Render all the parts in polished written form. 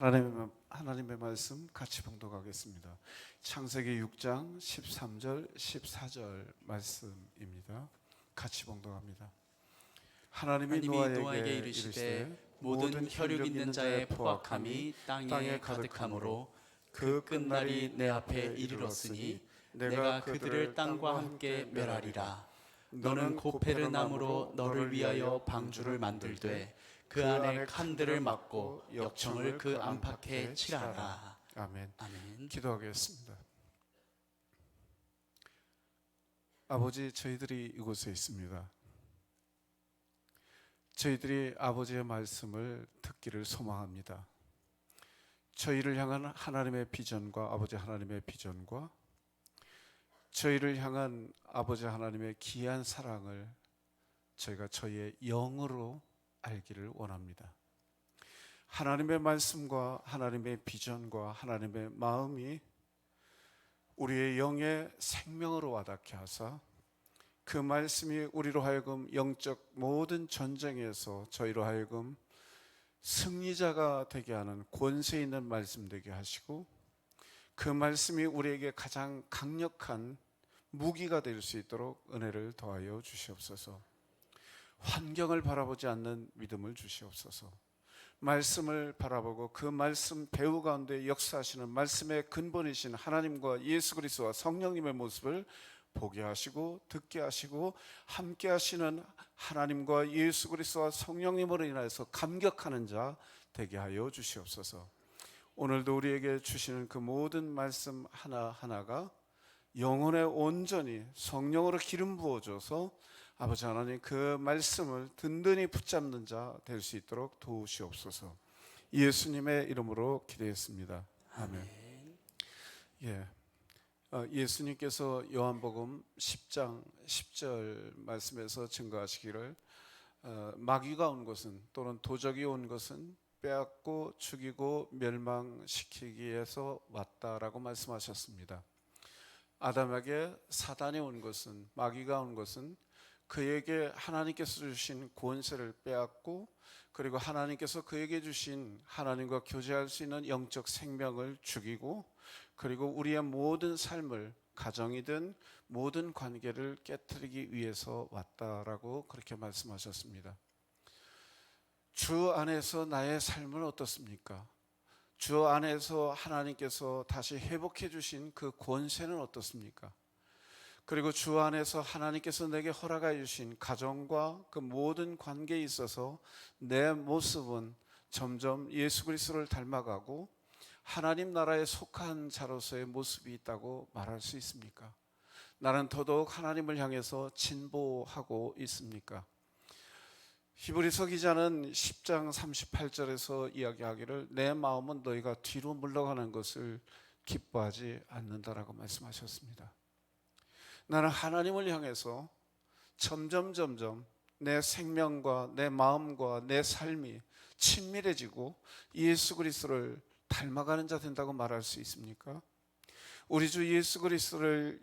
하나님의 말씀 같이 봉독하겠습니다. 창세기 6장 13절 14절 말씀입니다. 같이 봉독합니다. 하나님이 노아에게 이르시되 모든 혈육 있는 자의 포악함이 땅에 가득하므로 그 끝날이 내 앞에 이르렀으니 내가 그들을 땅과 함께 멸하리라. 너는 고페르 나무로 너를 위하여 방주를 만들되 그 안에 칸들을 막고 역청을 그 안팎에 칠하라. 아멘. 아멘. 기도하겠습니다. 아버지, 저희들이 이곳에 있습니다. 저희들이 아버지의 말씀을 듣기를 소망합니다. 저희를 향한 하나님의 비전과 아버지 하나님의 비전과 저희를 향한 아버지 하나님의 귀한 사랑을 저희가 저희의 영으로 알기를 원합니다. 하나님의 말씀과 하나님의 비전과 하나님의 마음이 우리의 영의 생명으로 와닿게 하사 그 말씀이 우리로 하여금 영적 모든 전쟁에서 저희로 하여금 승리자가 되게 하는 권세 있는 말씀 되게 하시고 그 말씀이 우리에게 가장 강력한 무기가 될 수 있도록 은혜를 더하여 주시옵소서. 환경을 바라보지 않는 믿음을 주시옵소서. 말씀을 바라보고 그 말씀 배후 가운데 역사하시는 말씀의 근본이신 하나님과 예수 그리스도와 성령님의 모습을 보게 하시고 듣게 하시고 함께 하시는 하나님과 예수 그리스도와 성령님으로 인하여서 감격하는 자 되게 하여 주시옵소서. 오늘도 우리에게 주시는 그 모든 말씀 하나하나가 영혼에 온전히 성령으로 기름 부어줘서 아버지 하나님 그 말씀을 든든히 붙잡는 자 될 수 있도록 도우시옵소서. 예수님의 이름으로 기도했습니다. 아멘. 예수님께서 요한복음 10장 10절 말씀에서 증거하시기를 마귀가 온 것은 또는 도적이 온 것은 빼앗고 죽이고 멸망시키기 위해서 왔다라고 말씀하셨습니다. 아담에게 사단이 온 것은, 마귀가 온 것은 그에게 하나님께서 주신 권세를 빼앗고 그리고 하나님께서 그에게 주신 하나님과 교제할 수 있는 영적 생명을 죽이고 그리고 우리의 모든 삶을, 가정이든 모든 관계를 깨트리기 위해서 왔다라고 그렇게 말씀하셨습니다. 주 안에서 나의 삶은 어떻습니까? 주 안에서 하나님께서 다시 회복해 주신 그 권세는 어떻습니까? 그리고 주 안에서 하나님께서 내게 허락해 주신 가정과 그 모든 관계에 있어서 내 모습은 점점 예수 그리스도를 닮아가고 하나님 나라에 속한 자로서의 모습이 있다고 말할 수 있습니까? 나는 더더욱 하나님을 향해서 진보하고 있습니까? 히브리서 기자는 10장 38절에서 이야기하기를 내 마음은 너희가 뒤로 물러가는 것을 기뻐하지 않는다라고 말씀하셨습니다. 나는 하나님을 향해서 점점 내 생명과 내 마음과 내 삶이 친밀해지고 예수 그리스도를 닮아가는 자 된다고 말할 수 있습니까? 우리 주 예수 그리스도를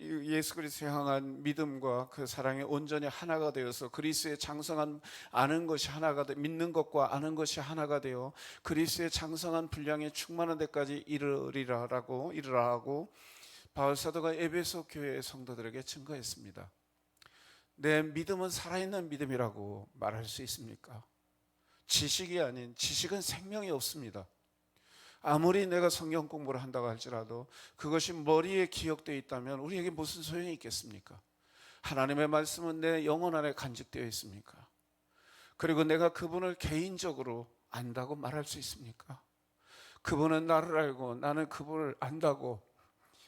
향한 믿음과 그 사랑에 온전히 하나가 되어서 그리스도의 장성한 아는 것이 하나가 되 믿는 것과 아는 것이 하나가 되어 그리스도의 장성한 분량에 충만한 데까지 이르리라 하고 바울 사도가 에베소 교회의 성도들에게 증거했습니다. 내 믿음은 살아있는 믿음이라고 말할 수 있습니까? 지식이 아닌, 지식은 생명이 없습니다. 아무리 내가 성경 공부를 한다고 할지라도 그것이 머리에 기억되어 있다면 우리에게 무슨 소용이 있겠습니까? 하나님의 말씀은 내 영혼 안에 간직되어 있습니까? 그리고 내가 그분을 개인적으로 안다고 말할 수 있습니까? 그분은 나를 알고 나는 그분을 안다고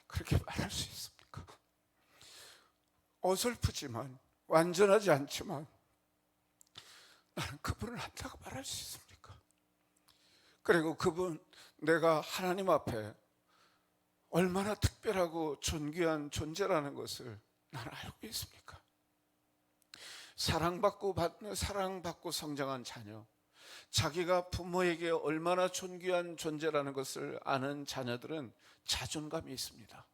그렇게 말할 수 있습니까? 어설프지만 완전하지 않지만 나는 그분을 안다고 말할 수 있습니까? 그리고 그분, 내가 하나님 앞에 얼마나 특별하고 존귀한 존재라는 것을 나는 알고 있습니까? 사랑받고 성장한 자녀, 자기가 부모에게 얼마나 존귀한 존재라는 것을 아는 자녀들은 자존감이 있습니다.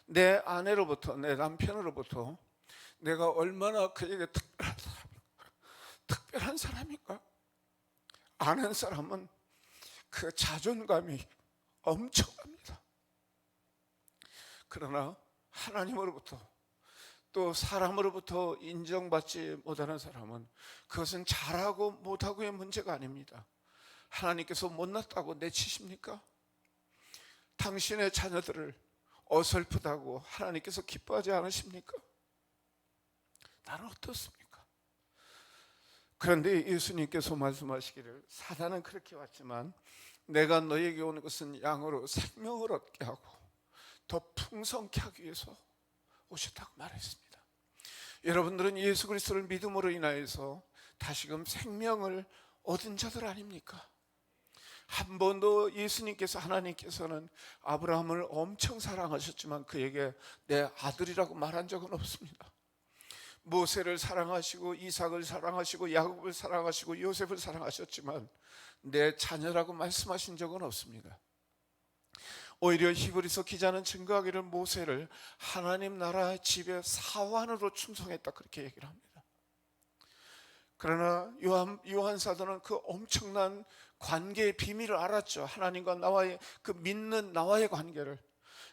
내 아내로부터, 내 남편으로부터 내가 얼마나 그에게 특별한 사람인가? 아는 사람은 그 자존감이 엄청납니다. 그러나 하나님으로부터 또 사람으로부터 인정받지 못하는 사람은 그것은 잘하고 못하고의 문제가 아닙니다. 하나님께서 못났다고 내치십니까? 당신의 자녀들을 어설프다고 하나님께서 기뻐하지 않으십니까? 나는 어떻습니까? 그런데 예수님께서 말씀하시기를 사단은 그렇게 왔지만 내가 너에게 오는 것은 양으로 생명을 얻게 하고 더 풍성케 하기 위해서 오셨다고 말했습니다. 여러분들은 예수 그리스도를 믿음으로 인하여서 다시금 생명을 얻은 자들 아닙니까? 한 번도 예수님께서 하나님께서는 아브라함을 엄청 사랑하셨지만 그에게 내 아들이라고 말한 적은 없습니다. 모세를 사랑하시고 이삭을 사랑하시고 야곱을 사랑하시고 요셉을 사랑하셨지만 내 자녀라고 말씀하신 적은 없습니다. 오히려 히브리서 기자는 증거하기를 모세를 하나님 나라의 집의 사환으로 충성했다 그렇게 얘기를 합니다. 그러나 요한 사도는 그 엄청난 관계의 비밀을 알았죠. 하나님과 나와의 그 믿는 나와의 관계를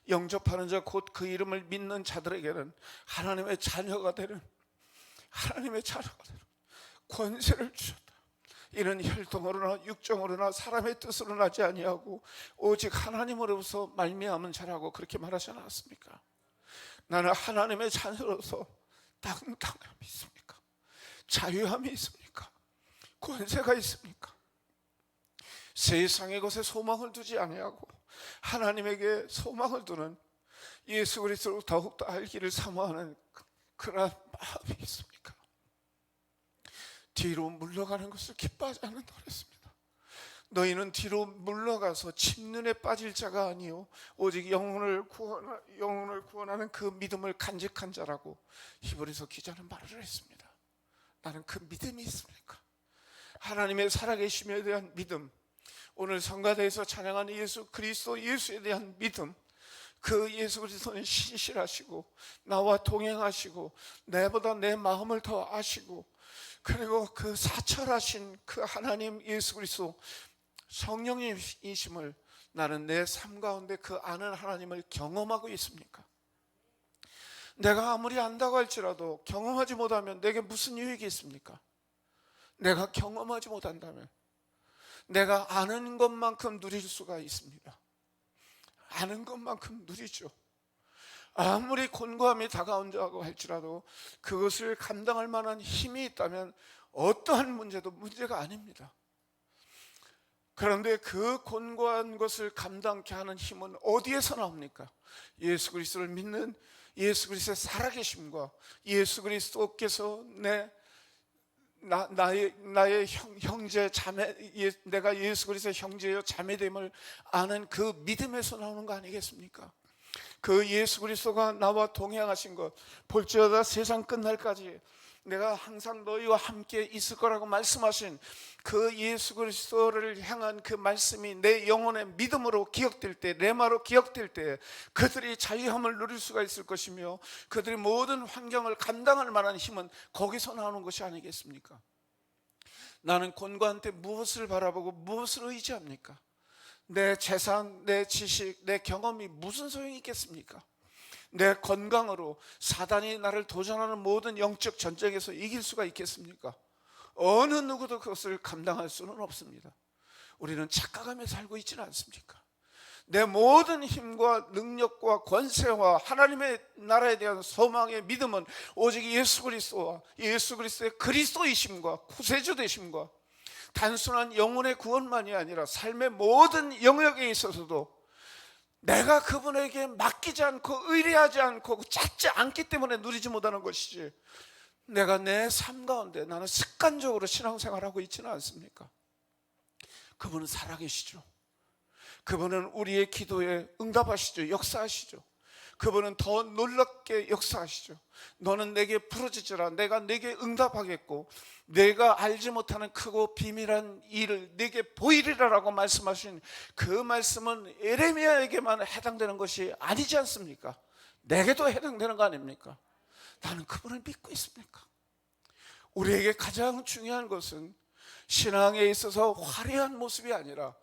영접하는 자 곧 그 이름을 믿는 자들에게는 하나님의 자녀가 되는 권세를 주셨다. 이는 혈통으로나 육정으로나 사람의 뜻으로 나지 아니하고 오직 하나님으로부터 말미암은 자라고 그렇게 말하지 않았습니까? 나는 하나님의 자녀로서 당당함이 있습니까? 자유함이 있습니까? 권세가 있습니까? 세상의 것에 소망을 두지 아니하고 하나님에게 소망을 두는 예수 그리스도를 더욱더 알기를 사모하는 그런 마음이 있습니까? 뒤로 물러가는 것을 기뻐하지 않는다 그랬습니다. 너희는 뒤로 물러가서 침륜에 빠질 자가 아니요 오직 영혼을 구원하는 그 믿음을 간직한 자라고 히브리서 기자는 말을 했습니다. 나는 그 믿음이 있습니까? 하나님의 살아계심에 대한 믿음, 오늘 성가대에서 찬양하는 예수 그리스도 예수에 대한 믿음, 그 예수 그리스도는 신실하시고 나와 동행하시고 내보다 내 마음을 더 아시고 그리고 그 사철하신 그 하나님 예수 그리스도 성령님이심을 나는 내 삶 가운데 그 아는 하나님을 경험하고 있습니까? 내가 아무리 안다고 할지라도 경험하지 못하면 내게 무슨 유익이 있습니까? 내가 경험하지 못한다면 내가 아는 것만큼 누릴 수가 있습니다. 아는 것만큼 누리죠. 아무리 곤고함이 다가온다고 할지라도 그것을 감당할 만한 힘이 있다면 어떠한 문제도 문제가 아닙니다. 그런데 그 곤고한 것을 감당케 하는 힘은 어디에서 나옵니까? 예수 그리스도를 믿는 예수 그리스도의 살아계심과 예수 그리스도께서 나의 형제 자매, 내가 예수 그리스도의 형제요 자매됨을 아는 그 믿음에서 나오는 거 아니겠습니까? 그 예수 그리스도가 나와 동행하신 것, 볼지어다 세상 끝날까지 내가 항상 너희와 함께 있을 거라고 말씀하신 그 예수 그리스도를 향한 그 말씀이 내 영혼의 믿음으로 기억될 때, 레마로 기억될 때 그들이 자유함을 누릴 수가 있을 것이며 그들이 모든 환경을 감당할 만한 힘은 거기서 나오는 것이 아니겠습니까? 나는 곤고한테 무엇을 바라보고 무엇을 의지합니까? 내 재산, 내 지식, 내 경험이 무슨 소용이 있겠습니까? 내 건강으로 사단이 나를 도전하는 모든 영적 전쟁에서 이길 수가 있겠습니까? 어느 누구도 그것을 감당할 수는 없습니다. 우리는 착각하며 살고 있지는 않습니까? 내 모든 힘과 능력과 권세와 하나님의 나라에 대한 소망의 믿음은 오직 예수 그리스도와 예수 그리스도의 그리스도이심과 구세주 되심과 단순한 영혼의 구원만이 아니라 삶의 모든 영역에 있어서도 내가 그분에게 맡기지 않고 의뢰하지 않고 찾지 않기 때문에 누리지 못하는 것이지, 내가 내 삶 가운데 나는 습관적으로 신앙생활하고 있지는 않습니까? 그분은 살아계시죠. 그분은 우리의 기도에 응답하시죠. 역사하시죠. 그분은 더 놀랍게 역사하시죠. 너는 내게 부르짖으라 내가 내게 응답하겠고 내가 알지 못하는 크고 비밀한 일을 내게 보이리라라고 말씀하신 그 말씀은 에레미야에게만 해당되는 것이 아니지 않습니까? 내게도 해당되는 거 아닙니까? 나는 그분을 믿고 있습니까? 우리에게 가장 중요한 것은 신앙에 있어서 화려한 모습이 아니라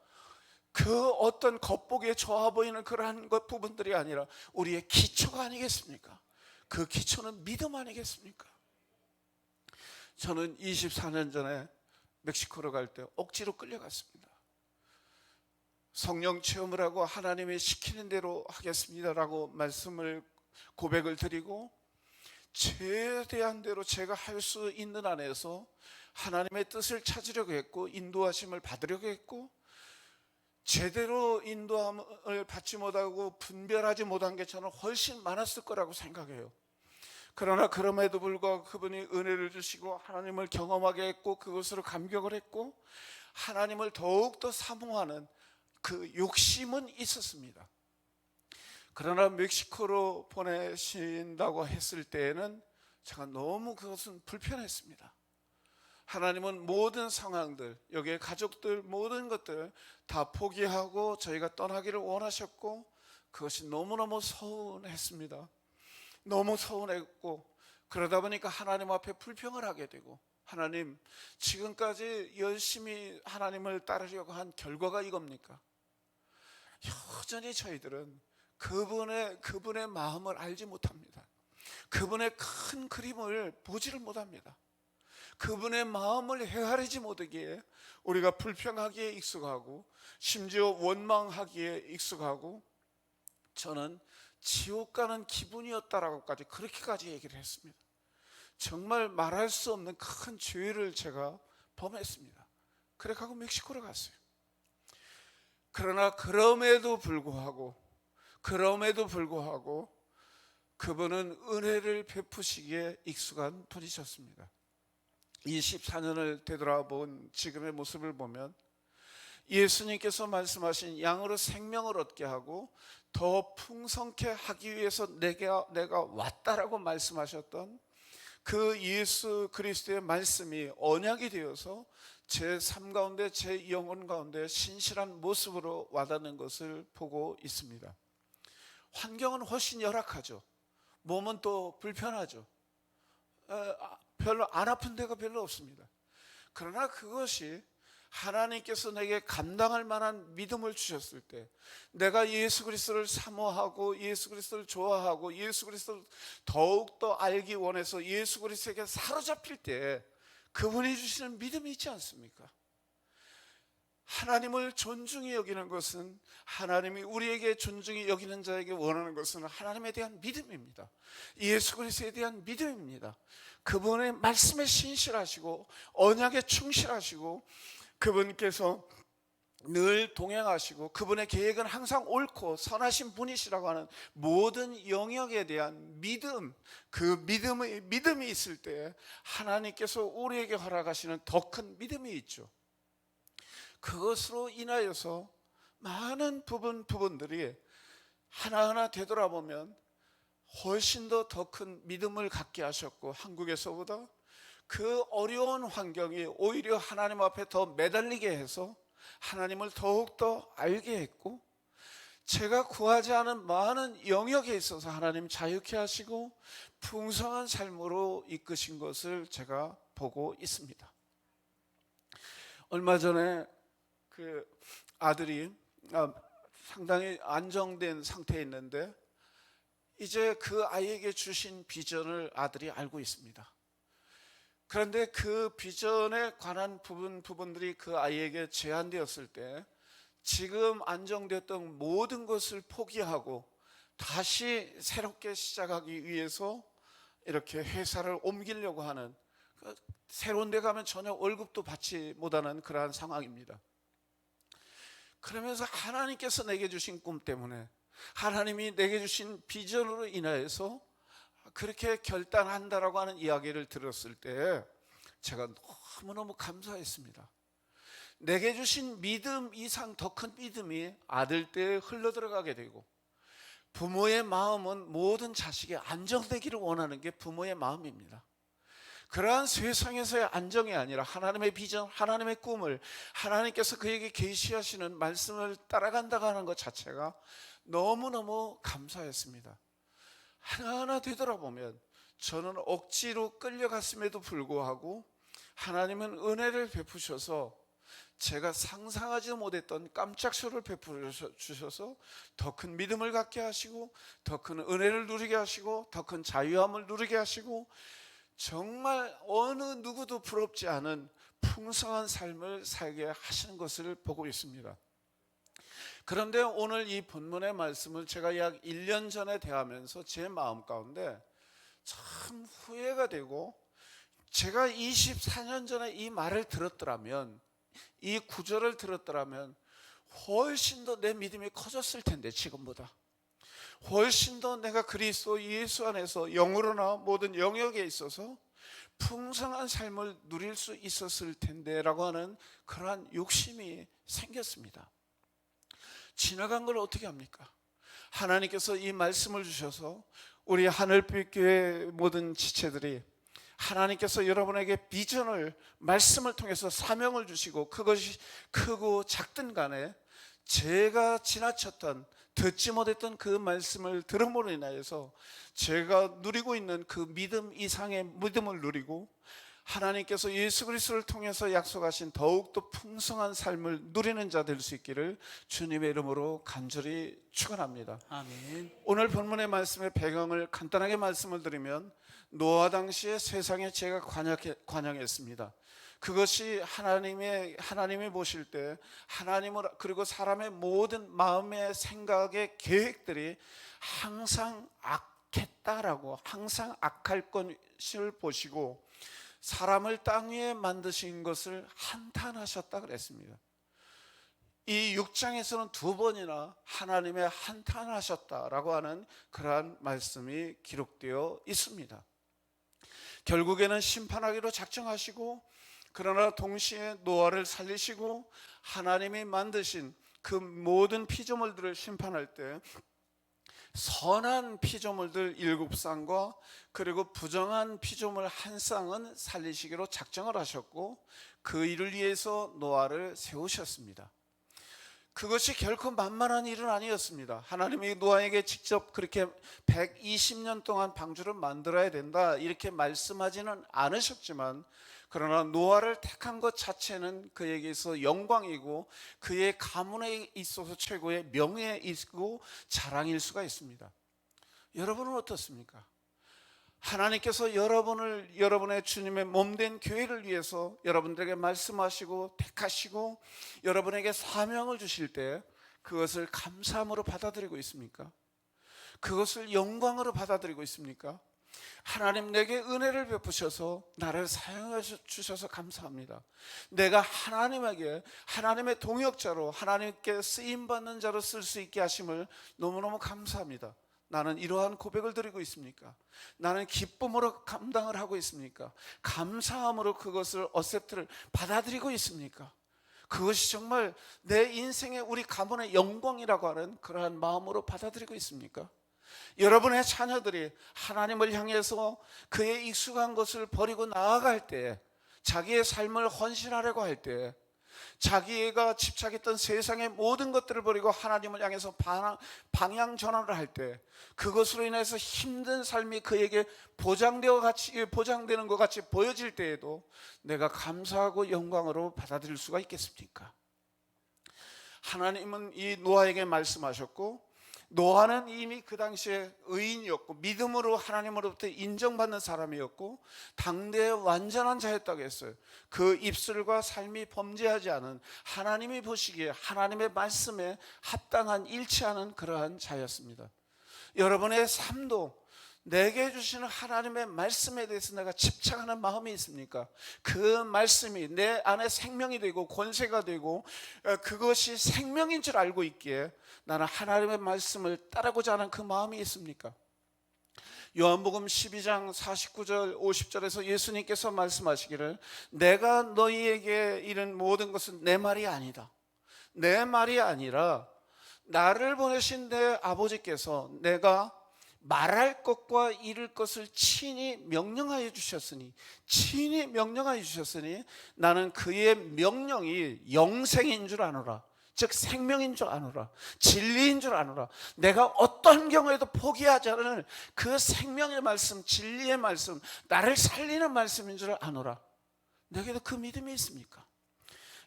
그 어떤 겉보기에 좋아 보이는 그러한 것 부분들이 아니라 우리의 기초가 아니겠습니까? 그 기초는 믿음 아니겠습니까? 저는 24년 전에 멕시코로 갈 때 억지로 끌려갔습니다. 성령 체험을 하고 하나님이 시키는 대로 하겠습니다라고 고백을 드리고 최대한 대로 제가 할 수 있는 안에서 하나님의 뜻을 찾으려고 했고 인도하심을 받으려고 했고, 제대로 인도함을 받지 못하고 분별하지 못한 게 저는 훨씬 많았을 거라고 생각해요. 그러나 그럼에도 불구하고 그분이 은혜를 주시고 하나님을 경험하게 했고 그것으로 감격을 했고 하나님을 더욱더 사모하는 그 욕심은 있었습니다. 그러나 멕시코로 보내신다고 했을 때에는 제가 너무 그것은 불편했습니다. 하나님은 모든 상황들, 여기에 가족들 모든 것들 다 포기하고 저희가 떠나기를 원하셨고 그것이 너무너무 서운했습니다. 너무 서운했고 그러다 보니까 하나님 앞에 불평을 하게 되고, 하나님 지금까지 열심히 하나님을 따르려고 한 결과가 이겁니까? 여전히 저희들은 그분의 마음을 알지 못합니다. 그분의 큰 그림을 보지를 못합니다. 그분의 마음을 헤아리지 못하기에 우리가 불평하기에 익숙하고 심지어 원망하기에 익숙하고, 저는 지옥 가는 기분이었다라고까지 그렇게까지 얘기를 했습니다. 정말 말할 수 없는 큰 죄를 제가 범했습니다. 그래 가고 멕시코로 갔어요. 그러나 그럼에도 불구하고 그분은 은혜를 베푸시기에 익숙한 분이셨습니다. 24년을 되돌아본 지금의 모습을 보면 예수님께서 말씀하신 양으로 생명을 얻게 하고 더 풍성케 하기 위해서 내가 왔다라고 말씀하셨던 그 예수 그리스도의 말씀이 언약이 되어서 제 삶 가운데 제 영혼 가운데 신실한 모습으로 와닿는 것을 보고 있습니다. 환경은 훨씬 열악하죠. 몸은 또 불편하죠. 별로 안 아픈 데가 별로 없습니다. 그러나 그것이 하나님께서 내게 감당할 만한 믿음을 주셨을 때, 내가 예수 그리스도를 사모하고 예수 그리스도를 좋아하고 예수 그리스도를 더욱더 알기 원해서 예수 그리스도에게 사로잡힐 때 그분이 주시는 믿음이 있지 않습니까? 하나님을 존중히 여기는 것은, 하나님이 우리에게 존중히 여기는 자에게 원하는 것은 하나님에 대한 믿음입니다. 예수 그리스도에 대한 믿음입니다. 그분의 말씀에 신실하시고 언약에 충실하시고 그분께서 늘 동행하시고 그분의 계획은 항상 옳고 선하신 분이시라고 하는 모든 영역에 대한 믿음, 그 믿음이 있을 때 하나님께서 우리에게 허락하시는 더 큰 믿음이 있죠. 그것으로 인하여서 많은 부분들이 하나하나 되돌아보면 훨씬 더 큰 믿음을 갖게 하셨고, 한국에서보다 그 어려운 환경이 오히려 하나님 앞에 더 매달리게 해서 하나님을 더욱더 알게 했고, 제가 구하지 않은 많은 영역에 있어서 하나님 자유케 하시고 풍성한 삶으로 이끄신 것을 제가 보고 있습니다. 얼마 전에 그 아들이 상당히 안정된 상태에 있는데 이제 그 아이에게 주신 비전을 아들이 알고 있습니다. 그런데 그 비전에 관한 부분들이 그 아이에게 제한되었을 때 지금 안정됐던 모든 것을 포기하고 다시 새롭게 시작하기 위해서 이렇게 회사를 옮기려고 하는, 새로운 데 가면 전혀 월급도 받지 못하는 그러한 상황입니다. 그러면서 하나님께서 내게 주신 꿈 때문에, 하나님이 내게 주신 비전으로 인하여서 그렇게 결단한다라고 하는 이야기를 들었을 때 제가 너무너무 감사했습니다. 내게 주신 믿음 이상 더 큰 믿음이 아들 때에 흘러들어가게 되고, 부모의 마음은 모든 자식이 안정되기를 원하는 게 부모의 마음입니다. 그러한 세상에서의 안정이 아니라 하나님의 비전, 하나님의 꿈을, 하나님께서 그에게 계시하시는 말씀을 따라간다고 하는 것 자체가 너무너무 감사했습니다. 하나하나 되돌아보면 저는 억지로 끌려갔음에도 불구하고 하나님은 은혜를 베푸셔서 제가 상상하지도 못했던 깜짝 쇼를 베풀어 주셔서 더 큰 믿음을 갖게 하시고, 더 큰 은혜를 누리게 하시고, 더 큰 자유함을 누리게 하시고, 정말 어느 누구도 부럽지 않은 풍성한 삶을 살게 하시는 것을 보고 있습니다. 그런데 오늘 이 본문의 말씀을 제가 약 1년 전에 대하면서 제 마음 가운데 참 후회가 되고, 제가 24년 전에 이 말을 들었더라면, 이 구절을 들었더라면 훨씬 더 내 믿음이 커졌을 텐데, 지금보다 훨씬 더 내가 그리스도 예수 안에서 영으로나 모든 영역에 있어서 풍성한 삶을 누릴 수 있었을 텐데 라고 하는 그러한 욕심이 생겼습니다. 지나간 걸 어떻게 합니까? 하나님께서 이 말씀을 주셔서 우리 하늘빛 교회 모든 지체들이, 하나님께서 여러분에게 비전을, 말씀을 통해서 사명을 주시고, 그것이 크고 작든 간에 제가 지나쳤던, 듣지 못했던 그 말씀을 들음으로 인하여서 제가 누리고 있는 그 믿음 이상의 믿음을 누리고, 하나님께서 예수 그리스도를 통해서 약속하신 더욱더 풍성한 삶을 누리는 자 될 수 있기를 주님의 이름으로 간절히 축원합니다. 아멘. 오늘 본문의 말씀의 배경을 간단하게 말씀을 드리면, 노아 당시에 세상에 죄가 관영했습니다. 그것이 하나님이 보실 때 하나님을, 그리고 사람의 모든 마음의 생각의 계획들이 항상 악했다라고, 항상 악할 것을 보시고 사람을 땅 위에 만드신 것을 한탄하셨다 그랬습니다. 이 6장에서는 2번이나 하나님의 한탄하셨다라고 하는 그러한 말씀이 기록되어 있습니다. 결국에는 심판하기로 작정하시고, 그러나 동시에 노아를 살리시고 하나님이 만드신 그 모든 피조물들을 심판할 때 선한 피조물들 7쌍과 그리고 부정한 피조물 1쌍은 살리시기로 작정을 하셨고, 그 일을 위해서 노아를 세우셨습니다. 그것이 결코 만만한 일은 아니었습니다. 하나님이 노아에게 직접 그렇게 120년 동안 방주를 만들어야 된다 이렇게 말씀하지는 않으셨지만, 그러나 노아를 택한 것 자체는 그에게서 영광이고 그의 가문에 있어서 최고의 명예이고 자랑일 수가 있습니다. 여러분은 어떻습니까? 하나님께서 여러분의 주님의 몸된 교회를 위해서 여러분들에게 말씀하시고 택하시고 여러분에게 사명을 주실 때 그것을 감사함으로 받아들이고 있습니까? 그것을 영광으로 받아들이고 있습니까? 하나님, 내게 은혜를 베푸셔서 나를 사용해 주셔서 감사합니다. 내가 하나님의 동역자로, 하나님께 쓰임받는 자로 쓸 수 있게 하심을 너무너무 감사합니다. 나는 이러한 고백을 드리고 있습니까? 나는 기쁨으로 감당을 하고 있습니까? 감사함으로 그것을 어셉트를 받아들이고 있습니까? 그것이 정말 내 인생의, 우리 가문의 영광이라고 하는 그러한 마음으로 받아들이고 있습니까? 여러분의 자녀들이 하나님을 향해서 그의 익숙한 것을 버리고 나아갈 때, 자기의 삶을 헌신하려고 할 때, 자기가 집착했던 세상의 모든 것들을 버리고 하나님을 향해서 방향 전환을 할 때, 그것으로 인해서 힘든 삶이 그에게 보장되는 것 같이 보여질 때에도 내가 감사하고 영광으로 받아들일 수가 있겠습니까? 하나님은 이 노아에게 말씀하셨고, 노아는 이미 그 당시에 의인이었고 믿음으로 하나님으로부터 인정받는 사람이었고 당대의 완전한 자였다고 했어요. 그 입술과 삶이 범죄하지 않은, 하나님이 보시기에 하나님의 말씀에 합당한, 일치하는 그러한 자였습니다. 여러분의 삶도 내게 주시는 하나님의 말씀에 대해서 내가 집착하는 마음이 있습니까? 그 말씀이 내 안에 생명이 되고 권세가 되고 그것이 생명인 줄 알고 있기에 나는 하나님의 말씀을 따르고자 하는 그 마음이 있습니까? 요한복음 12장 49절 50절에서 예수님께서 말씀하시기를, 내가 너희에게 이른 모든 것은 내 말이 아니다. 내 말이 아니라 나를 보내신 내 아버지께서 내가 말할 것과 이룰 것을 친히 명령하여 주셨으니 나는 그의 명령이 영생인 줄 아노라. 즉 생명인 줄 아노라. 진리인 줄 아노라. 내가 어떤 경우에도 포기하지 않을 그 생명의 말씀, 진리의 말씀, 나를 살리는 말씀인 줄 아노라. 내게도 그 믿음이 있습니까?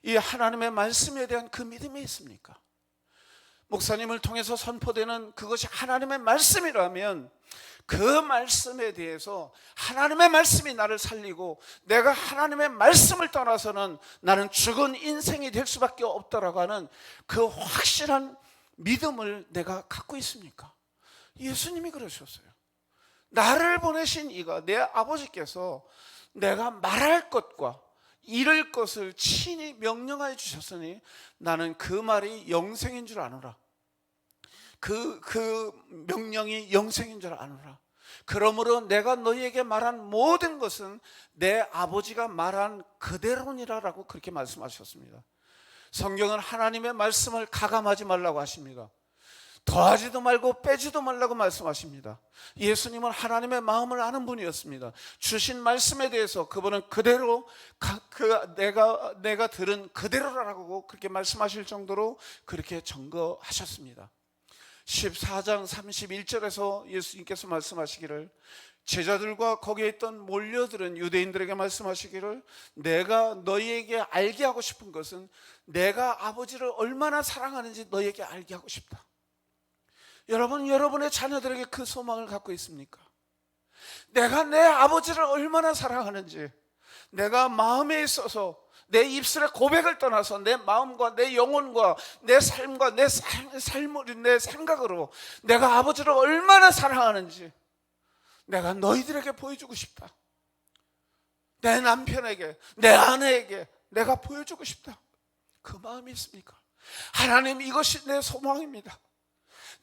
이 하나님의 말씀에 대한 그 믿음이 있습니까? 목사님을 통해서 선포되는 그것이 하나님의 말씀이라면 그 말씀에 대해서 하나님의 말씀이 나를 살리고 내가 하나님의 말씀을 떠나서는 나는 죽은 인생이 될 수밖에 없다라고 하는 그 확실한 믿음을 내가 갖고 있습니까? 예수님이 그러셨어요. 나를 보내신 이가, 내 아버지께서 내가 말할 것과 이룰 것을 친히 명령하여 주셨으니 나는 그 말이 영생인 줄 아노라. 그 명령이 영생인 줄 아노라. 그러므로 내가 너희에게 말한 모든 것은 내 아버지가 말한 그대로니라라고 그렇게 말씀하셨습니다. 성경은 하나님의 말씀을 가감하지 말라고 하십니다. 더하지도 말고 빼지도 말라고 말씀하십니다. 예수님은 하나님의 마음을 아는 분이었습니다. 주신 말씀에 대해서 그분은 그대로 내가 들은 그대로라고 그렇게 말씀하실 정도로 그렇게 증거하셨습니다. 14장 31절에서 예수님께서 말씀하시기를, 제자들과 거기에 있던 몰려들은 유대인들에게 말씀하시기를, 내가 너희에게 알게 하고 싶은 것은 내가 아버지를 얼마나 사랑하는지 너희에게 알게 하고 싶다. 여러분, 여러분의 자녀들에게 그 소망을 갖고 있습니까? 내가 내 아버지를 얼마나 사랑하는지, 내가 마음에 있어서 내 입술의 고백을 떠나서 내 마음과 내 영혼과 내 삶과 내 생각으로 내가 아버지를 얼마나 사랑하는지 내가 너희들에게 보여주고 싶다. 내 남편에게, 내 아내에게 내가 보여주고 싶다. 그 마음이 있습니까? 하나님, 이것이 내 소망입니다.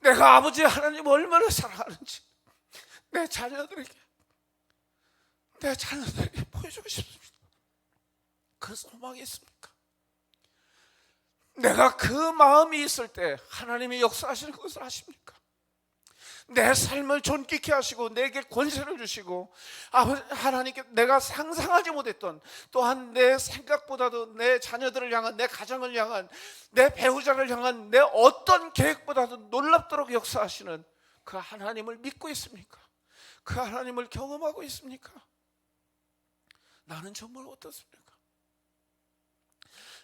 내가 아버지 하나님 얼마나 사랑하는지 내 자녀들에게 보여주고 싶습니다. 그 소망이 있습니까? 내가 그 마음이 있을 때 하나님이 역사하시는 것을 아십니까? 내 삶을 존귀케 하시고 내게 권세를 주시고 하나님께 내가 상상하지 못했던, 또한 내 생각보다도 내 자녀들을 향한, 내 가정을 향한, 내 배우자를 향한 내 어떤 계획보다도 놀랍도록 역사하시는 그 하나님을 믿고 있습니까? 그 하나님을 경험하고 있습니까? 나는 정말 어떻습니까?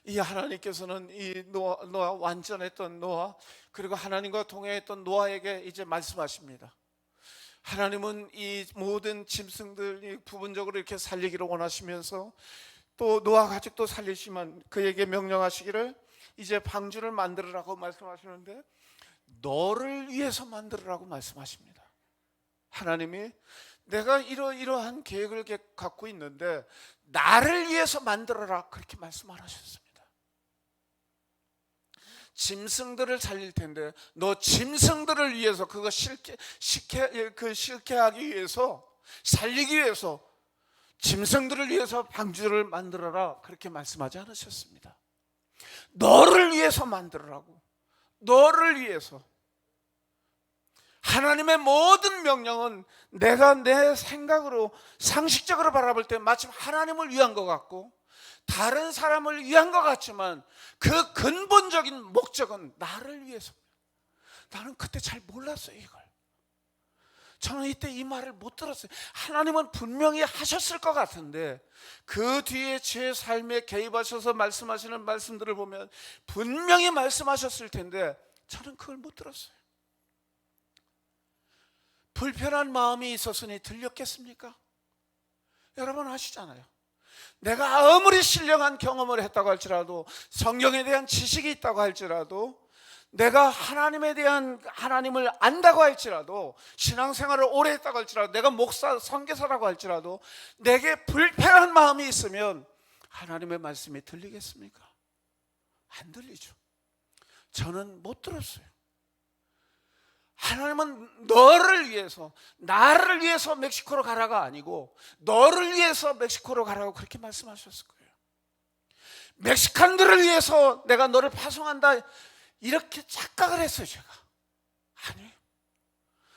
이 하나님께서는 이 노아 완전했던 노아, 그리고 하나님과 동행했던 노아에게 이제 말씀하십니다. 하나님은 이 모든 짐승들 부분적으로 이렇게 살리기를 원하시면서 또 노아 가족도 살리시면 그에게 명령하시기를 이제 방주를 만들으라고 말씀하시는데, 너를 위해서 만들으라고 말씀하십니다. 하나님이 내가 이러한 계획을 갖고 있는데 나를 위해서 만들어라, 그렇게 말씀 안 하셨습니다. 짐승들을 살릴 텐데 너 짐승들을 위해서 그거 실케하기 위해서, 살리기 위해서 짐승들을 위해서 방주를 만들어라, 그렇게 말씀하지 않으셨습니다. 너를 위해서 만들어라고. 너를 위해서. 하나님의 모든 명령은 내가 내 생각으로 상식적으로 바라볼 때 마침 하나님을 위한 것 같고 다른 사람을 위한 것 같지만 그 근본적인 목적은 나를 위해서. 나는 그때 잘 몰랐어요, 이걸. 저는 이때 이 말을 못 들었어요. 하나님은 분명히 하셨을 것 같은데 그 뒤에 제 삶에 개입하셔서 말씀하시는 말씀들을 보면 분명히 말씀하셨을 텐데 저는 그걸 못 들었어요. 불편한 마음이 있었으니 들렸겠습니까? 여러분 아시잖아요. 내가 아무리 신령한 경험을 했다고 할지라도, 성경에 대한 지식이 있다고 할지라도, 내가 하나님에 대한, 하나님을 안다고 할지라도, 신앙생활을 오래 했다고 할지라도, 내가 목사, 선교사라고 할지라도 내게 불편한 마음이 있으면 하나님의 말씀이 들리겠습니까? 안 들리죠. 저는 못 들었어요. 하나님은 너를 위해서, 나를 위해서 멕시코로 가라가 아니고 너를 위해서 멕시코로 가라고 그렇게 말씀하셨을 거예요. 멕시칸들을 위해서 내가 너를 파송한다, 이렇게 착각을 했어요, 제가. 아니에요.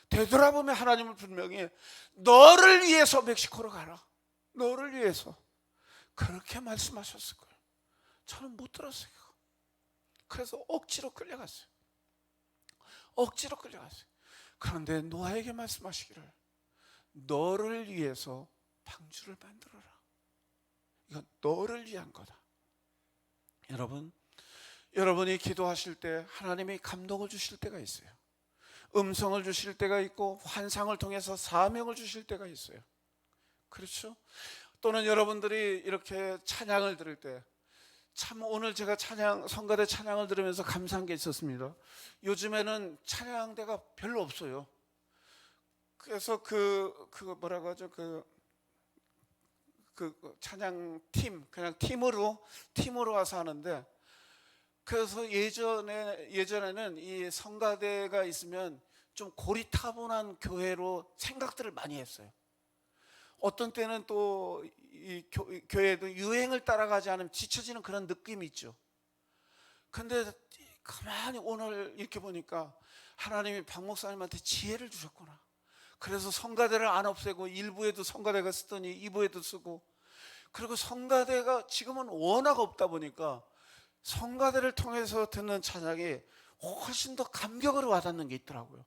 되돌아보면 하나님은 분명히 너를 위해서 멕시코로 가라, 너를 위해서, 그렇게 말씀하셨을 거예요. 저는 못 들었어요. 그래서 억지로 끌려갔어요. 억지로 끌려갔어요. 그런데 노아에게 말씀하시기를 너를 위해서 방주를 만들어라. 이건 너를 위한 거다. 여러분이 기도하실 때 하나님이 감동을 주실 때가 있어요. 음성을 주실 때가 있고 환상을 통해서 사명을 주실 때가 있어요. 그렇죠? 또는 여러분들이 이렇게 찬양을 들을 때, 참 오늘 제가 성가대 찬양을 들으면서 감사한 게 있었습니다. 요즘에는 찬양대가 별로 없어요. 그래서 뭐라고 하죠? 찬양 팀, 그냥 팀으로 와서 하는데, 그래서 예전에는 이 성가대가 있으면 좀 고리타분한 교회로 생각들을 많이 했어요. 어떤 때는 또 이 교회도 유행을 따라가지 않으면 지쳐지는 그런 느낌이 있죠. 근데 가만히 오늘 이렇게 보니까 하나님이 박 목사님한테 지혜를 주셨구나. 그래서 성가대를 안 없애고 1부에도 성가대가 쓰더니 2부에도 쓰고, 그리고 성가대가 지금은 워낙 없다 보니까 성가대를 통해서 듣는 찬양이 훨씬 더 감격으로 와닿는 게 있더라고요.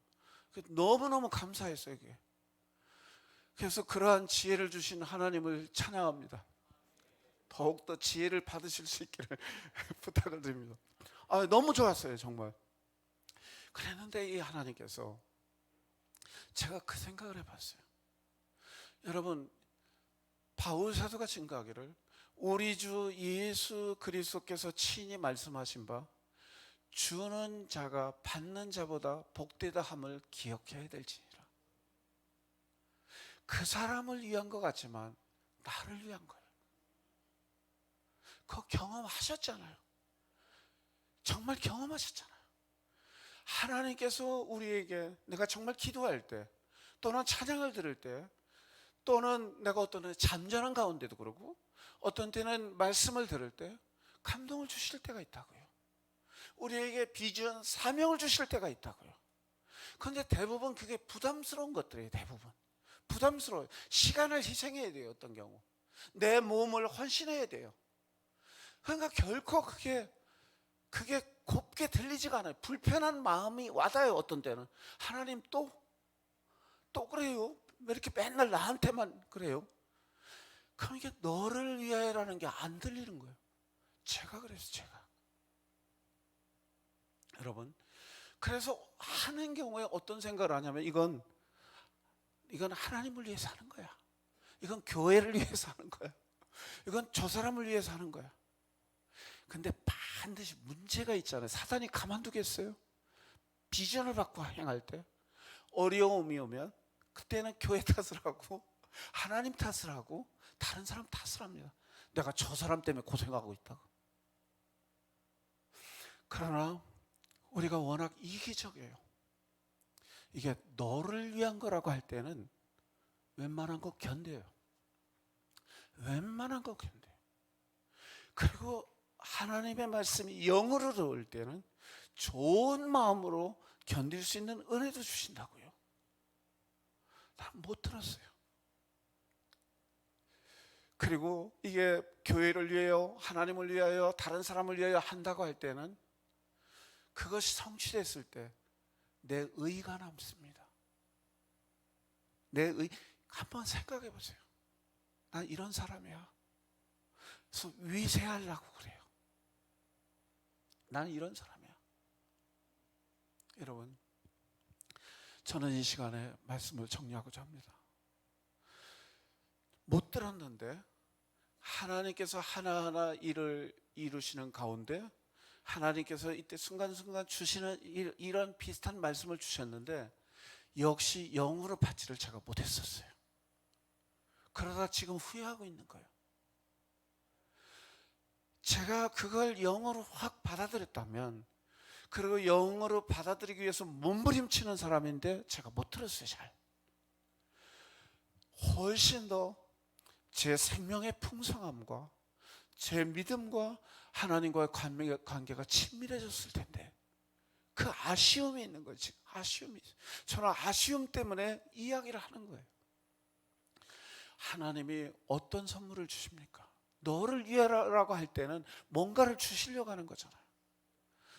너무너무 감사했어요, 이게. 그래서 그러한 지혜를 주신 하나님을 찬양합니다. 더욱더 지혜를 받으실 수 있기를 부탁을 드립니다. 너무 좋았어요, 정말. 그랬는데 이 하나님께서, 제가 그 생각을 해봤어요. 여러분, 바울 사도가 증거하기를 우리 주 예수 그리스도께서 친히 말씀하신 바 주는 자가 받는 자보다 복되다 함을 기억해야 될지니라. 그 사람을 위한 것 같지만 나를 위한 거예요. 그거 경험하셨잖아요. 정말 경험하셨잖아요. 하나님께서 우리에게, 내가 정말 기도할 때, 또는 찬양을 들을 때, 또는 내가 어떤 때는 잠자는 가운데도 그러고, 어떤 때는 말씀을 들을 때 감동을 주실 때가 있다고요. 우리에게 비전, 사명을 주실 때가 있다고요. 그런데 대부분 그게 부담스러운 것들이에요. 대부분 부담스러워요. 시간을 희생해야 돼요. 어떤 경우 내 몸을 헌신해야 돼요. 그러니까 결코 그게 곱게 들리지가 않아요. 불편한 마음이 와닿아요. 어떤 때는 하나님 또 그래요? 왜 이렇게 맨날 나한테만 그래요? 그럼 이게 너를 위하여라는 게 안 들리는 거예요. 제가 여러분, 그래서 하는 경우에 어떤 생각을 하냐면, 이건 하나님을 위해서 하는 거야. 이건 교회를 위해서 하는 거야. 이건 저 사람을 위해서 하는 거야. 근데 반드시 문제가 있잖아요. 사단이 가만두겠어요? 비전을 받고 행할 때 어려움이 오면 그때는 교회 탓을 하고 하나님 탓을 하고 다른 사람 탓을 합니다. 내가 저 사람 때문에 고생하고 있다고. 그러나 우리가 워낙 이기적이에요. 이게 너를 위한 거라고 할 때는 웬만한 거 견뎌요. 그리고 하나님의 말씀이 영으로 들어올 때는 좋은 마음으로 견딜 수 있는 은혜도 주신다고요. 난 못 들었어요. 그리고 이게 교회를 위하여, 하나님을 위하여, 다른 사람을 위하여 한다고 할 때는 그것이 성취됐을 때 내 의가 남습니다. 한번 생각해 보세요. 난 이런 사람이야. 그래서 위세하려고 그래요. 나는 이런 사람이야. 여러분, 저는 이 시간에 말씀을 정리하고자 합니다. 못 들었는데 하나님께서 하나하나 일을 이루시는 가운데 하나님께서 이때 순간순간 주시는 이런 비슷한 말씀을 주셨는데 역시 영으로 받지를 제가 못했었어요. 그러다 지금 후회하고 있는 거예요. 제가 그걸 영어로 확 받아들였다면, 그리고 영어로 받아들이기 위해서 몸부림치는 사람인데 제가 못 들었어요. 잘. 훨씬 더 제 생명의 풍성함과 제 믿음과 하나님과의 관계가 친밀해졌을 텐데, 그 아쉬움이 있는 거지. 저는 아쉬움 때문에 이야기를 하는 거예요. 하나님이 어떤 선물을 주십니까? 너를 위하라고 할 때는 뭔가를 주시려고 하는 거잖아요.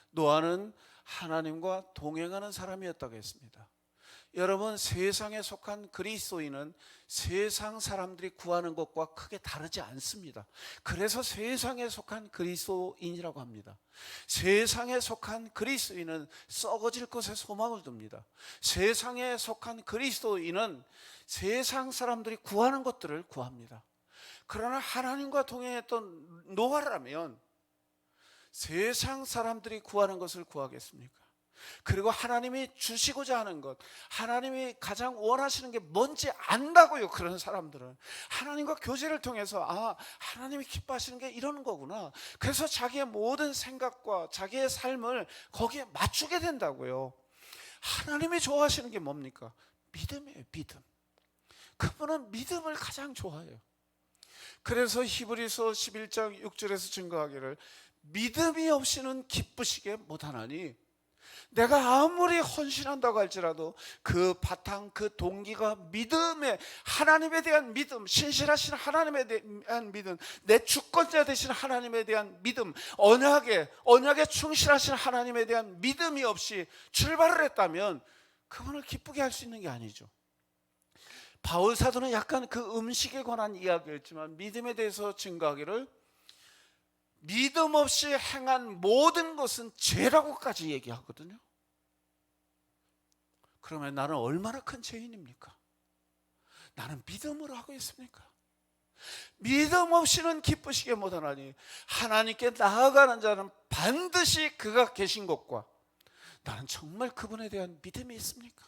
노아는 하나님과 동행하는 사람이었다고 했습니다. 여러분, 세상에 속한 그리스도인은 세상 사람들이 구하는 것과 크게 다르지 않습니다. 그래서 세상에 속한 그리스도인이라고 합니다. 세상에 속한 그리스도인은 썩어질 것에 소망을 둡니다. 세상에 속한 그리스도인은 세상 사람들이 구하는 것들을 구합니다. 그러나 하나님과 동행했던 노아라면 세상 사람들이 구하는 것을 구하겠습니까? 그리고 하나님이 주시고자 하는 것, 하나님이 가장 원하시는 게 뭔지 안다고요. 그런 사람들은 하나님과 교제를 통해서 하나님이 기뻐하시는 게 이런 거구나. 그래서 자기의 모든 생각과 자기의 삶을 거기에 맞추게 된다고요. 하나님이 좋아하시는 게 뭡니까? 믿음이에요. 믿음. 그분은 믿음을 가장 좋아해요. 그래서 히브리서 11장 6절에서 증거하기를 믿음이 없이는 기쁘시게 못하나니, 내가 아무리 헌신한다고 할지라도 그 바탕, 그 동기가 믿음에, 하나님에 대한 믿음, 신실하신 하나님에 대한 믿음, 내 주권자 되신 하나님에 대한 믿음, 언약에 충실하신 하나님에 대한 믿음이 없이 출발을 했다면 그분을 기쁘게 할 수 있는 게 아니죠. 바울 사도는 약간 그 음식에 관한 이야기였지만 믿음에 대해서 증거하기를 믿음 없이 행한 모든 것은 죄라고까지 얘기하거든요. 그러면 나는 얼마나 큰 죄인입니까? 나는 믿음으로 하고 있습니까? 믿음 없이는 기쁘시게 못하나니 하나님께 나아가는 자는 반드시 그가 계신 것과 나는 정말 그분에 대한 믿음이 있습니까?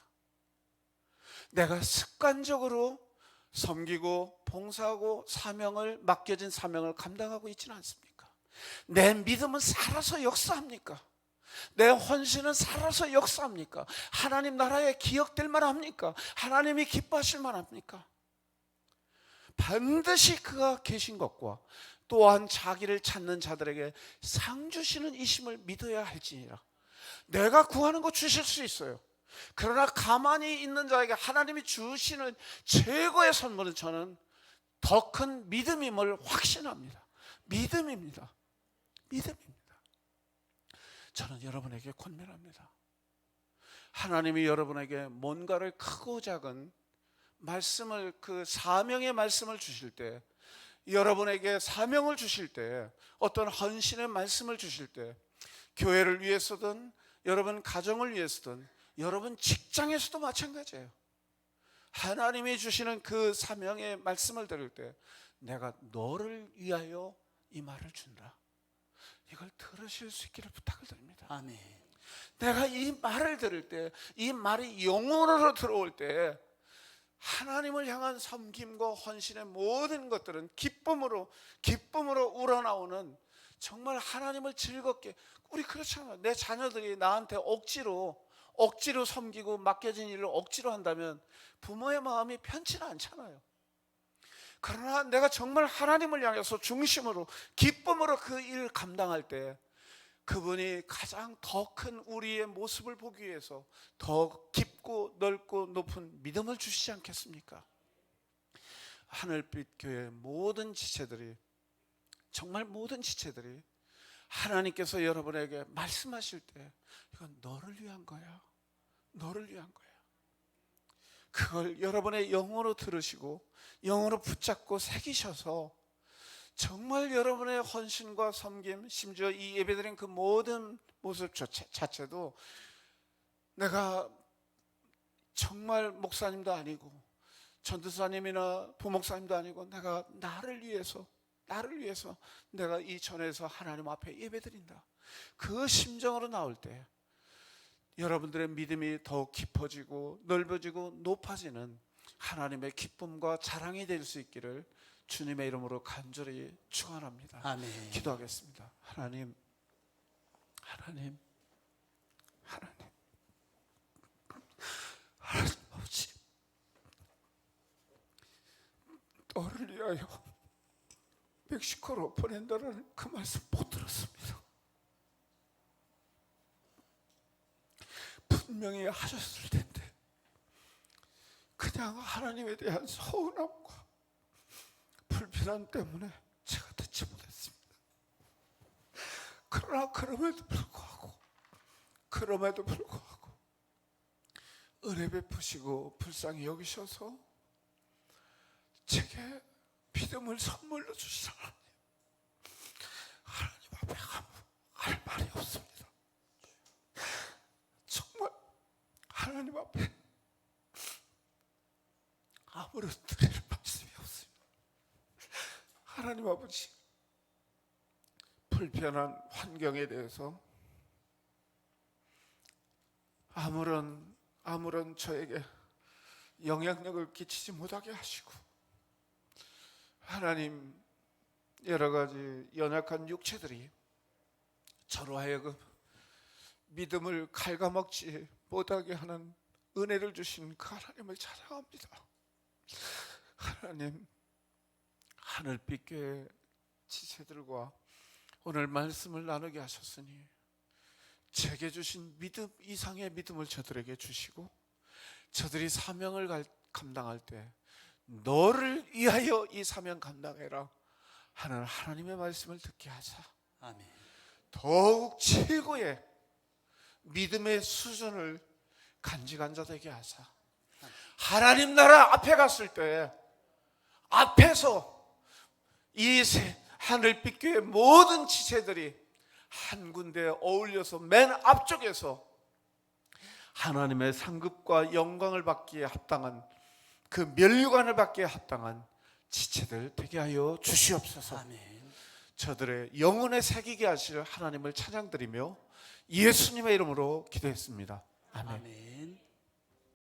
내가 습관적으로 섬기고 봉사하고 맡겨진 사명을 감당하고 있지는 않습니까? 내 믿음은 살아서 역사합니까? 내 헌신은 살아서 역사합니까? 하나님 나라에 기억될 만합니까? 하나님이 기뻐하실 만합니까? 반드시 그가 계신 것과 또한 자기를 찾는 자들에게 상 주시는 이심을 믿어야 할지니라. 내가 구하는 거 주실 수 있어요. 그러나 가만히 있는 자에게 하나님이 주시는 최고의 선물은 저는 더 큰 믿음임을 확신합니다. 믿음입니다. 저는 여러분에게 권면합니다. 하나님이 여러분에게 뭔가를 크고 작은 말씀을, 그 사명의 말씀을 주실 때, 여러분에게 사명을 주실 때, 어떤 헌신의 말씀을 주실 때, 교회를 위해서든 여러분 가정을 위해서든 여러분 직장에서도 마찬가지예요. 하나님이 주시는 그 사명의 말씀을 들을 때 내가 너를 위하여 이 말을 준다, 이걸 들으실 수 있기를 부탁을 드립니다. 아멘. 내가 이 말을 들을 때, 이 말이 영혼으로 들어올 때 하나님을 향한 섬김과 헌신의 모든 것들은 기쁨으로 우러나오는, 정말 하나님을 즐겁게, 우리 그렇잖아요. 내 자녀들이 나한테 억지로 섬기고 맡겨진 일을 억지로 한다면 부모의 마음이 편치는 않잖아요. 그러나 내가 정말 하나님을 향해서 중심으로 기쁨으로 그 일을 감당할 때 그분이 가장 더 큰 우리의 모습을 보기 위해서 더 깊고 넓고 높은 믿음을 주시지 않겠습니까? 하늘빛 교회 모든 지체들이, 정말 모든 지체들이 하나님께서 여러분에게 말씀하실 때 이건 너를 위한 거야, 너를 위한 거야, 그걸 여러분의 영어로 들으시고 영어로 붙잡고 새기셔서 정말 여러분의 헌신과 섬김, 심지어 이 예배드린 그 모든 모습 자체도 내가 정말 목사님도 아니고 전도사님이나 부목사님도 아니고 내가 나를 위해서 내가 이 전에서 하나님 앞에 예배드린다, 그 심정으로 나올 때 여러분들의 믿음이 더욱 깊어지고 넓어지고 높아지는 하나님의 기쁨과 자랑이 될 수 있기를 주님의 이름으로 간절히 축원합니다. 아멘. 기도하겠습니다. 하나님 아버지, 너를 위하여 멕시코로 보낸다라는 그 말씀 못 들었습니다. 분명히 하셨을 텐데 그냥 하나님에 대한 서운함과 불편함 때문에 제가 듣지 못했습니다. 그러나 그럼에도 불구하고 은혜 베푸시고 불쌍히 여기셔서 제게 믿음을 선물로 주신 하나님 앞에 아무 할 말이 없습니다. 정말 하나님 앞에 아무런 드릴 말씀이 없습니다. 하나님 아버지, 불편한 환경에 대해서 아무런 저에게 영향력을 끼치지 못하게 하시고, 하나님, 여러 가지 연약한 육체들이 저로 하여금 믿음을 갉아먹지 못하게 하는 은혜를 주신 그 하나님을 찬양합니다. 하나님, 하늘빛 교회 지체들과 오늘 말씀을 나누게 하셨으니 제게 주신 믿음 이상의 믿음을 저들에게 주시고, 저들이 사명을 감당할 때 너를 위하여 이 사명 감당해라 하는 하나님의 말씀을 듣게 하사, 아멘. 더욱 최고의 믿음의 수준을 간직한 자 되게 하사, 하나님 나라 앞에 갔을 때 앞에서 이 하늘빛 교회 모든 지체들이 한 군데에 어울려서 맨 앞쪽에서 하나님의 상급과 영광을 받기에 합당한, 그 면류관을 받기에 합당한 지체들 되게 하여 주시옵소서. 아멘. 저들의 영혼에 새기게 하실 하나님을 찬양드리며 예수님의 이름으로 기도했습니다. 아멘. 아멘.